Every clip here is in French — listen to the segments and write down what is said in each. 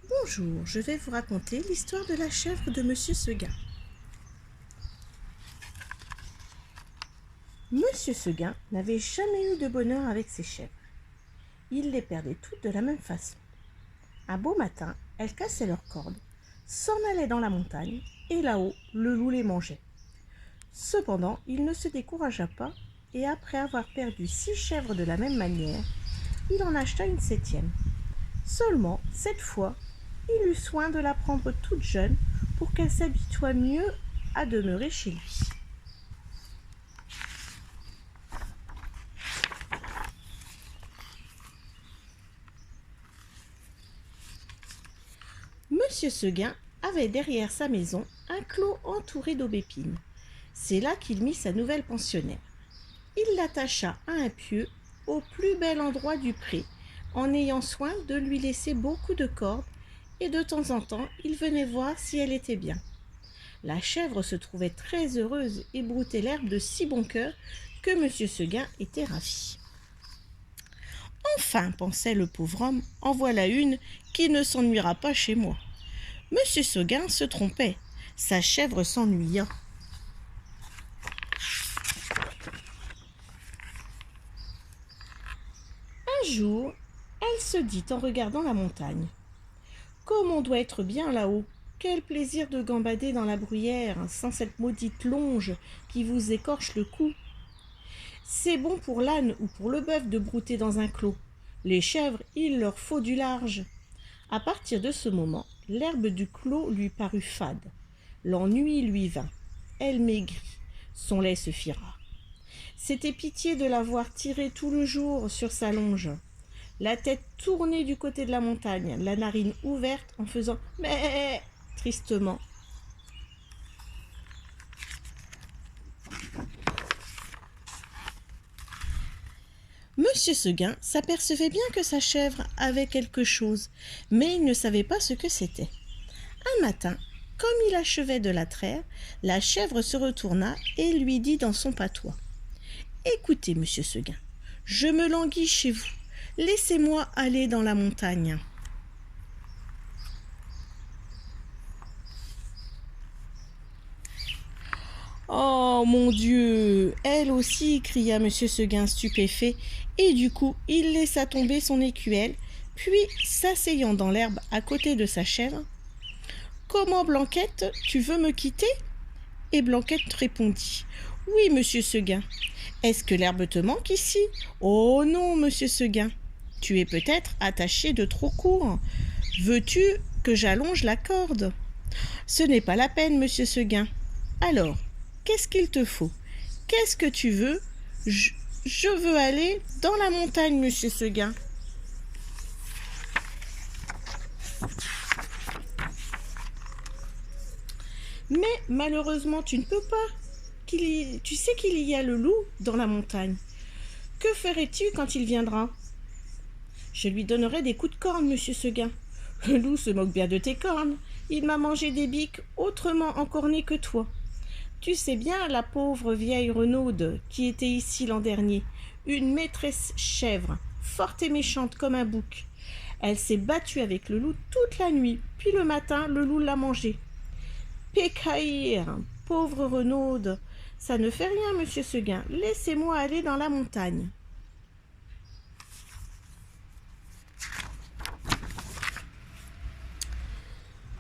Bonjour, je vais vous raconter l'histoire de la chèvre de Monsieur Seguin. Monsieur Seguin n'avait jamais eu de bonheur avec ses chèvres. Il les perdait toutes de la même façon. Un beau matin, elles cassaient leurs cordes, s'en allaient dans la montagne, et là-haut, le loup les mangeait. Cependant, il ne se découragea pas, et après avoir perdu 6 chèvres de la même manière, il en acheta une 7e. Seulement, cette fois, il eut soin de la prendre toute jeune pour qu'elle s'habitue mieux à demeurer chez lui. Monsieur Seguin avait derrière sa maison un clos entouré d'aubépines. C'est là qu'il mit sa nouvelle pensionnaire. Il l'attacha à un pieu au plus bel endroit du pré, en ayant soin de lui laisser beaucoup de cordes, et de temps en temps il venait voir si elle était bien. La chèvre se trouvait très heureuse et broutait l'herbe de si bon cœur que Monsieur Seguin était ravi. Enfin, pensait le pauvre homme, en voilà une qui ne s'ennuiera pas chez moi. Monsieur Seguin se trompait, sa chèvre s'ennuya. Un jour, elle se dit en regardant la montagne: « Comme on doit être bien là-haut! Quel plaisir de gambader dans la bruyère sans cette maudite longe qui vous écorche le cou! C'est bon pour l'âne ou pour le bœuf de brouter dans un clos. Les chèvres, il leur faut du large. » À partir de ce moment, l'herbe du clos lui parut fade. L'ennui lui vint. Elle maigrit. Son lait se fit ras. C'était pitié de la voir tirer tout le jour sur sa longe. La tête tournée du côté de la montagne, la narine ouverte en faisant « mais » tristement. Monsieur Seguin s'apercevait bien que sa chèvre avait quelque chose, mais il ne savait pas ce que c'était. Un matin, comme il achevait de la traire, la chèvre se retourna et lui dit dans son patois: « Écoutez, monsieur Seguin, je me languis chez vous. Laissez-moi aller dans la montagne. » Oh mon Dieu! Elle aussi, cria monsieur Seguin stupéfait, et du coup il laissa tomber son écuelle, puis s'asseyant dans l'herbe à côté de sa chèvre: « Comment, Blanquette, tu veux me quitter ?» Et Blanquette répondit: « Oui, monsieur Seguin. Est-ce que l'herbe te manque ici ? » ?»« Oh non, monsieur Seguin. Tu es peut-être attaché de trop court. Veux-tu que j'allonge la corde ? » ?»« Ce n'est pas la peine, monsieur Seguin. Alors, qu'est-ce qu'il te faut ? Qu'est-ce que tu veux ? Je veux aller dans la montagne, monsieur Seguin. » « Mais malheureusement, tu ne peux pas. Tu sais qu'il y a le loup dans la montagne. Que ferais-tu quand il viendra ? » ?»« Je lui donnerai des coups de corne, monsieur Seguin. Le loup se moque bien de tes cornes. Il m'a mangé des biques autrement encornées que toi. Tu sais bien la pauvre vieille Renaude qui était ici l'an dernier, une maîtresse chèvre, forte et méchante comme un bouc. Elle s'est battue avec le loup toute la nuit, puis le matin, le loup l'a mangée. Pécaïr, pauvre Renaude, ça ne fait rien, monsieur Seguin. Laissez-moi aller dans la montagne. »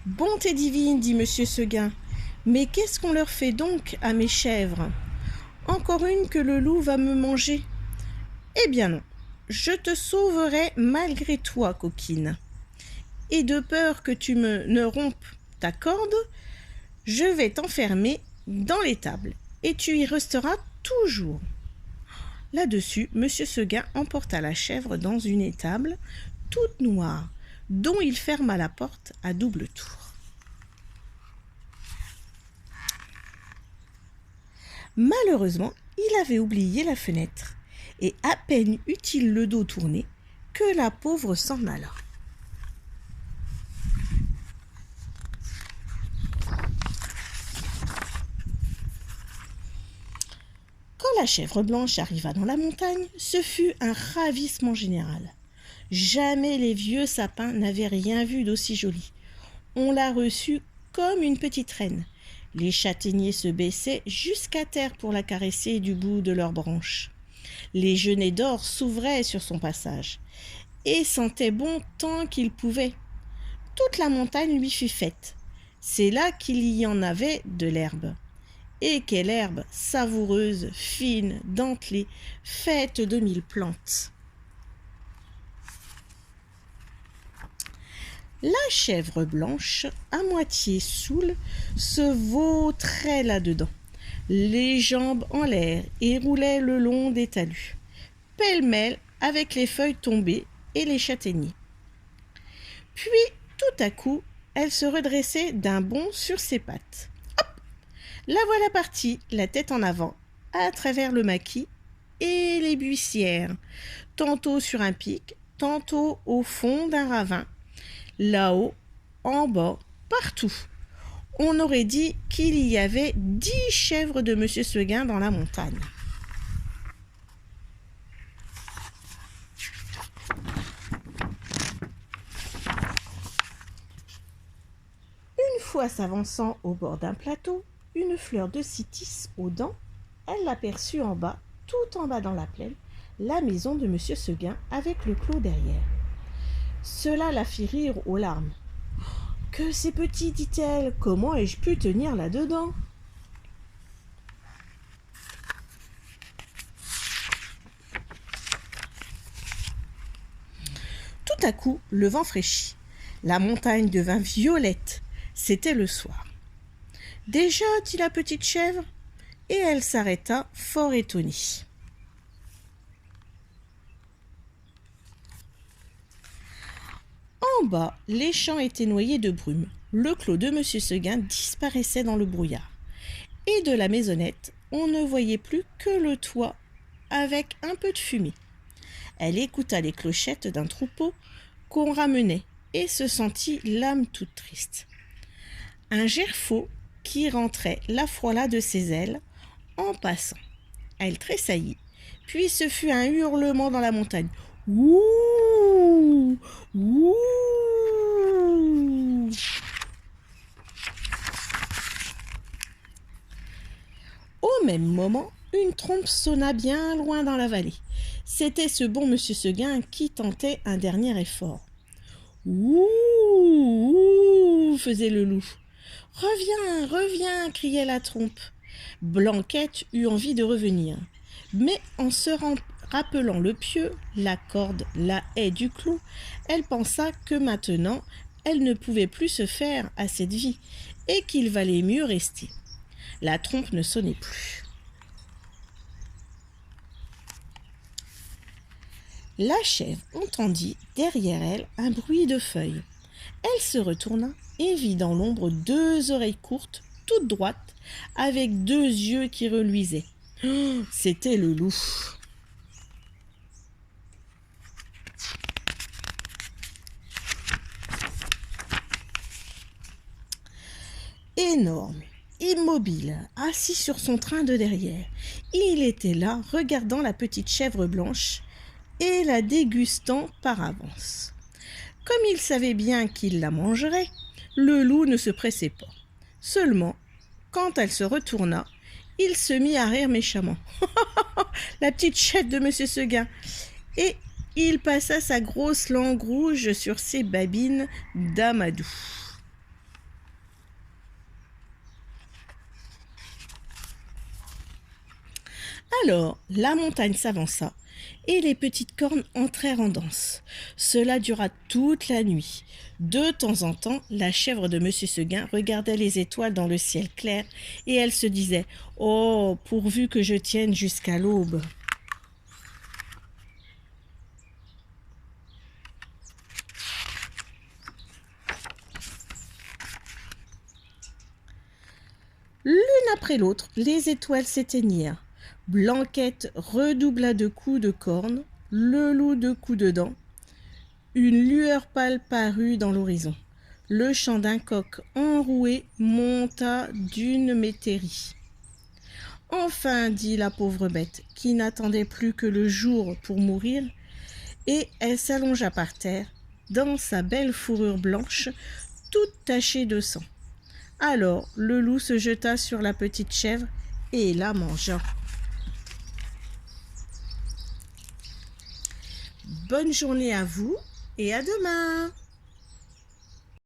« Bonté divine, dit monsieur Seguin, mais qu'est-ce qu'on leur fait donc à mes chèvres ? Encore une que le loup va me manger ? Eh bien non, je te sauverai malgré toi, coquine. Et de peur que tu ne rompes ta corde, je vais t'enfermer dans l'étable, et tu y resteras toujours. » Là-dessus, monsieur Seguin emporta la chèvre dans une étable toute noire, dont il ferma la porte à double tour. Malheureusement, il avait oublié la fenêtre, et à peine eut-il le dos tourné que la pauvre s'en alla. Quand la chèvre blanche arriva dans la montagne, ce fut un ravissement général. Jamais les vieux sapins n'avaient rien vu d'aussi joli. On l'a reçue comme une petite reine. Les châtaigniers se baissaient jusqu'à terre pour la caresser du bout de leurs branches. Les genêts d'or s'ouvraient sur son passage et sentaient bon tant qu'ils pouvaient. Toute la montagne lui fut faite. C'est là qu'il y en avait de l'herbe. Et quelle herbe savoureuse, fine, dentelée, faite de 1000 plantes. La chèvre blanche, à moitié soûle, se vautrait là-dedans, les jambes en l'air, et roulait le long des talus, pêle-mêle avec les feuilles tombées et les châtaigniers. Puis, tout à coup, elle se redressait d'un bond sur ses pattes. Hop! La voilà partie, la tête en avant, à travers le maquis et les buissières, tantôt sur un pic, tantôt au fond d'un ravin, là-haut, en bas, partout. On aurait dit qu'il y avait 10 chèvres de Monsieur Seguin dans la montagne. Une fois s'avançant au bord d'un plateau, une fleur de cytis aux dents, elle aperçut en bas, tout en bas dans la plaine, la maison de Monsieur Seguin avec le clos derrière. Cela la fit rire aux larmes. « Que c'est petit, dit-elle, comment ai-je pu tenir là-dedans ?» Tout à coup, le vent fraîchit. La montagne devint violette. C'était le soir. « Déjà, dit la petite chèvre, et elle s'arrêta fort étonnée. En bas, les champs étaient noyés de brume. Le clos de Monsieur Seguin disparaissait dans le brouillard. Et de la maisonnette, on ne voyait plus que le toit avec un peu de fumée. Elle écouta les clochettes d'un troupeau qu'on ramenait et se sentit l'âme toute triste. Un gerfaut qui rentrait la frôla de ses ailes en passant. Elle tressaillit, puis ce fut un hurlement dans la montagne. « Ouh! Ouh !» Au même moment, une trompe sonna bien loin dans la vallée. C'était ce bon Monsieur Seguin qui tentait un dernier effort. « Ouh! Ouh !» faisait le loup. « Reviens, reviens !» criait la trompe. Blanquette eut envie de revenir, mais en se rappelant le pieu, la corde, la haie du clou, elle pensa que maintenant, elle ne pouvait plus se faire à cette vie et qu'il valait mieux rester. La trompe ne sonnait plus. La chèvre entendit derrière elle un bruit de feuilles. Elle se retourna et vit dans l'ombre 2 oreilles courtes, toutes droites, avec 2 yeux qui reluisaient. Oh, c'était le loup. Énorme, immobile, assis sur son train de derrière, il était là, regardant la petite chèvre blanche et la dégustant par avance. Comme il savait bien qu'il la mangerait, le loup ne se pressait pas. Seulement, quand elle se retourna, il se mit à rire méchamment. La petite chèvre de Monsieur Seguin. Et il passa sa grosse langue rouge sur ses babines d'amadou. Alors, la montagne s'avança et les petites cornes entrèrent en danse. Cela dura toute la nuit. De temps en temps, la chèvre de Monsieur Seguin regardait les étoiles dans le ciel clair et elle se disait « Oh, pourvu que je tienne jusqu'à l'aube !» L'une après l'autre, les étoiles s'éteignirent. Blanquette redoubla de coups de corne, le loup de coups de dents. Une lueur pâle parut dans l'horizon. Le chant d'un coq enroué monta d'une métairie. Enfin, dit la pauvre bête, qui n'attendait plus que le jour pour mourir, et elle s'allongea par terre dans sa belle fourrure blanche, toute tachée de sang. Alors le loup se jeta sur la petite chèvre et la mangea. Bonne journée à vous et à demain!